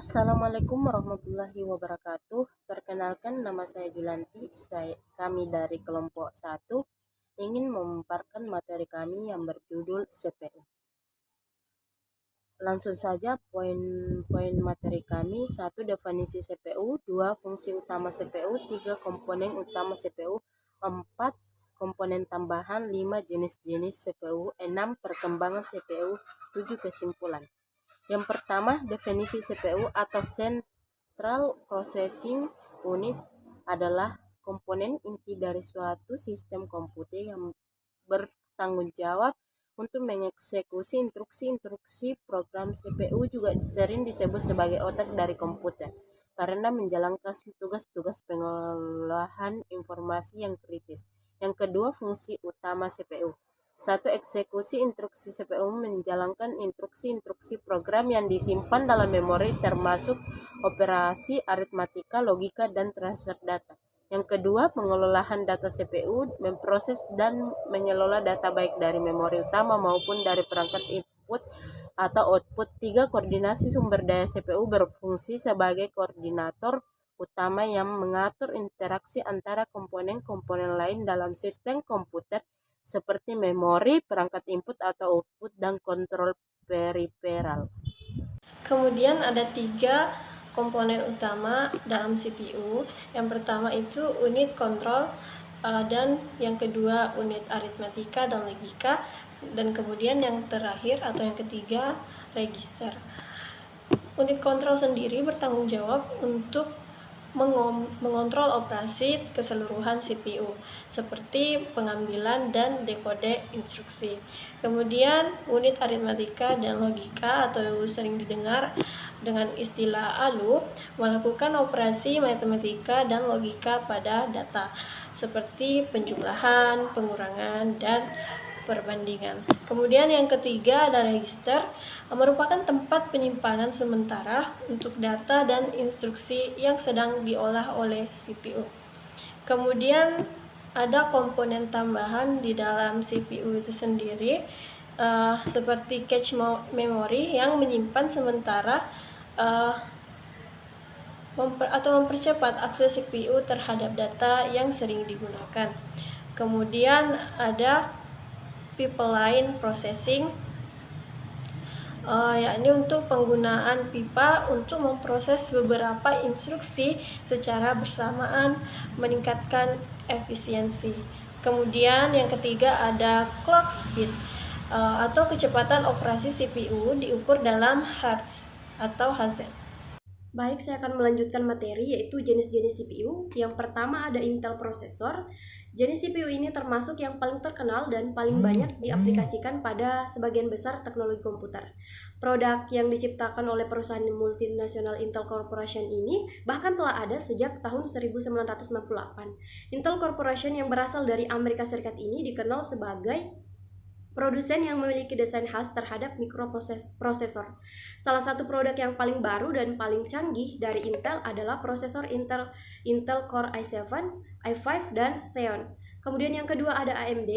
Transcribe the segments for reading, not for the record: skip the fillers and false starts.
Assalamualaikum warahmatullahi wabarakatuh. Perkenalkan, nama saya Julanti. Kami dari kelompok 1 ingin memaparkan materi kami yang berjudul CPU. Langsung saja poin-poin materi kami. 1. Definisi CPU. 2. Fungsi utama CPU. 3. Komponen utama CPU. 4. Komponen tambahan. 5. Jenis-jenis CPU. 6. Perkembangan CPU. 7. Kesimpulan. Yang pertama, definisi CPU atau Central Processing Unit adalah komponen inti dari suatu sistem komputer yang bertanggung jawab untuk mengeksekusi instruksi-instruksi program. CPU juga sering disebut sebagai otak dari komputer karena menjalankan tugas-tugas pengolahan informasi yang kritis. Yang kedua, fungsi utama CPU. 1. Eksekusi instruksi. CPU menjalankan instruksi-instruksi program yang disimpan dalam memori termasuk operasi aritmatika, logika, dan transfer data. Yang kedua, pengelolaan data. CPU memproses dan mengelola data baik dari memori utama maupun dari perangkat input atau output. 3. Koordinasi sumber daya. CPU berfungsi sebagai koordinator utama yang mengatur interaksi antara komponen-komponen lain dalam sistem komputer seperti memori, perangkat input atau output, dan kontrol periferal. Kemudian ada 3 komponen utama dalam CPU. Yang pertama itu unit kontrol, dan yang kedua unit aritmatika dan logika, dan kemudian yang terakhir atau yang ketiga register. Unit kontrol sendiri bertanggung jawab untuk mengontrol operasi keseluruhan CPU seperti pengambilan dan dekode instruksi. Kemudian unit aritmatika dan logika atau sering didengar dengan istilah ALU melakukan operasi matematika dan logika pada data seperti penjumlahan, pengurangan, dan perbandingan. Kemudian yang ketiga ada register, merupakan tempat penyimpanan sementara untuk data dan instruksi yang sedang diolah oleh CPU. Kemudian ada komponen tambahan di dalam CPU itu sendiri, seperti cache memory yang menyimpan sementara atau mempercepat akses CPU terhadap data yang sering digunakan. Kemudian ada pipeline processing, yakni untuk penggunaan pipa untuk memproses beberapa instruksi secara bersamaan meningkatkan efisiensi. Kemudian yang ketiga ada clock speed, atau kecepatan operasi CPU diukur dalam Hertz atau Hz. Baik, saya akan melanjutkan materi yaitu jenis-jenis CPU. Yang pertama ada Intel prosesor. Jenis CPU ini termasuk yang paling terkenal dan paling banyak diaplikasikan pada sebagian besar teknologi komputer. Produk yang diciptakan oleh perusahaan multinasional Intel Corporation ini bahkan telah ada sejak tahun 1968. Intel Corporation yang berasal dari Amerika Serikat ini dikenal sebagai produsen yang memiliki desain khas terhadap mikroprosesor. Salah satu produk yang paling baru dan paling canggih dari Intel adalah prosesor Intel Core i7, i5, dan Xeon. Kemudian yang kedua ada AMD.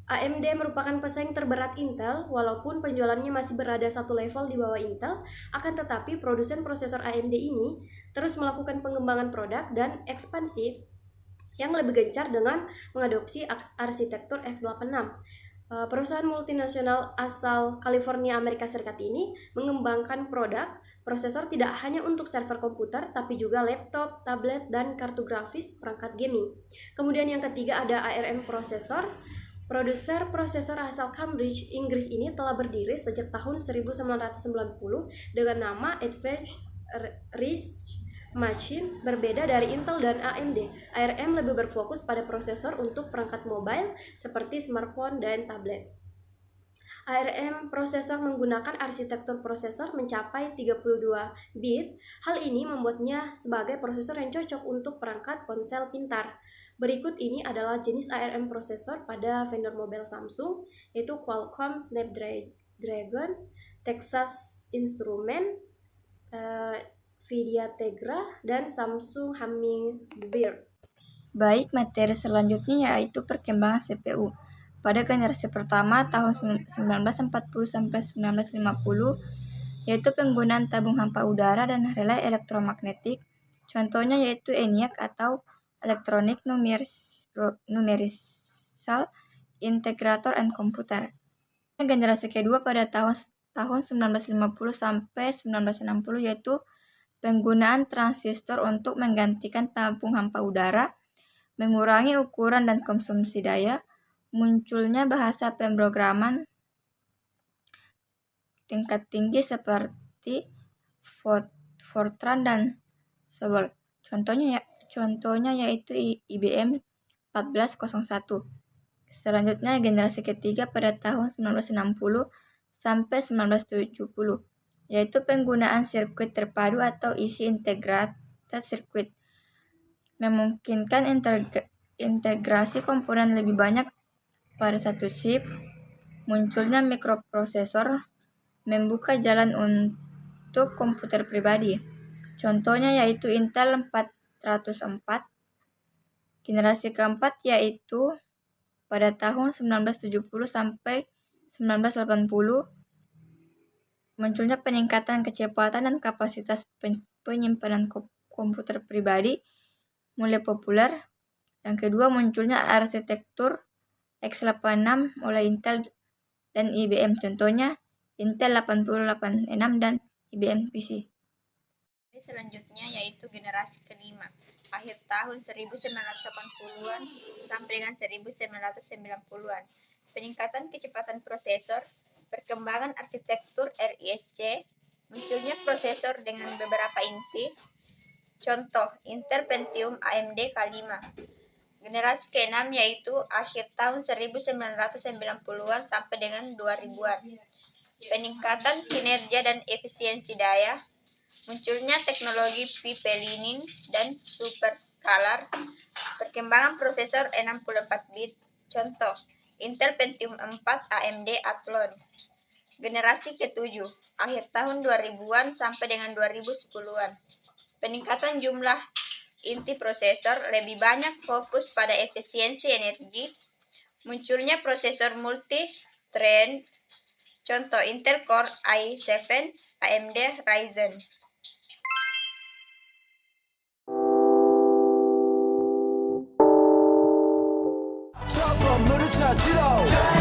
AMD merupakan pesaing terberat Intel, walaupun penjualannya masih berada satu level di bawah Intel, akan tetapi produsen prosesor AMD ini terus melakukan pengembangan produk dan ekspansi yang lebih gencar dengan mengadopsi arsitektur x86. Perusahaan multinasional asal California, Amerika Serikat ini mengembangkan produk prosesor tidak hanya untuk server komputer, tapi juga laptop, tablet, dan kartu grafis perangkat gaming. Kemudian yang ketiga ada ARM prosesor. Produser prosesor asal Cambridge, Inggris ini telah berdiri sejak tahun 1990 dengan nama Advanced Research Machines. Berbeda dari Intel dan AMD, ARM lebih berfokus pada prosesor untuk perangkat mobile seperti smartphone dan tablet. ARM prosesor menggunakan arsitektur prosesor mencapai 32 bit. Hal ini membuatnya sebagai prosesor yang cocok untuk perangkat ponsel pintar. Berikut ini adalah jenis ARM prosesor pada vendor mobile Samsung, yaitu Qualcomm Snapdragon, Texas Instruments, Tegra, dan Samsung Hummingbird. Baik, materi selanjutnya yaitu perkembangan CPU. Pada generasi pertama tahun 1940 sampai 1950, yaitu penggunaan tabung hampa udara dan relay elektromagnetik. Contohnya yaitu ENIAC atau Electronic Numerical Integrator and Computer. Generasi kedua pada tahun 1950 sampai 1960 yaitu penggunaan transistor untuk menggantikan tabung hampa udara, mengurangi ukuran dan konsumsi daya, munculnya bahasa pemrograman tingkat tinggi seperti Fortran dan COBOL. Contohnya yaitu IBM 1401. Selanjutnya generasi ketiga pada tahun 1960 sampai 1970, yaitu penggunaan sirkuit terpadu atau IC integrated circuit, memungkinkan integrasi komponen lebih banyak pada satu chip. Munculnya mikroprosesor membuka jalan untuk komputer pribadi. Contohnya yaitu Intel 404. Generasi keempat yaitu pada tahun 1970 sampai 1980, munculnya peningkatan kecepatan dan kapasitas penyimpanan komputer pribadi mulai populer. Yang kedua, munculnya arsitektur x86 oleh Intel dan IBM. Contohnya Intel 8086 dan IBM PC. Selanjutnya yaitu generasi kelima, akhir tahun 1980-an sampai dengan 1990-an. Peningkatan kecepatan prosesor, perkembangan arsitektur RISC, munculnya prosesor dengan beberapa inti. Contoh, Intel Pentium AMD K5. Generasi ke-6 yaitu akhir tahun 1990-an sampai dengan 2000-an. Peningkatan kinerja dan efisiensi daya, munculnya teknologi Pipelining dan superscalar, perkembangan prosesor 64 bit. Contoh, Intel Pentium 4 AMD Athlon. Generasi ke-7, akhir tahun 2000-an sampai dengan 2010-an. Peningkatan jumlah inti prosesor, lebih banyak fokus pada efisiensi energi. Munculnya prosesor multi-thread. Contoh, Intel Core i7, AMD Ryzen. 건물을 찾으러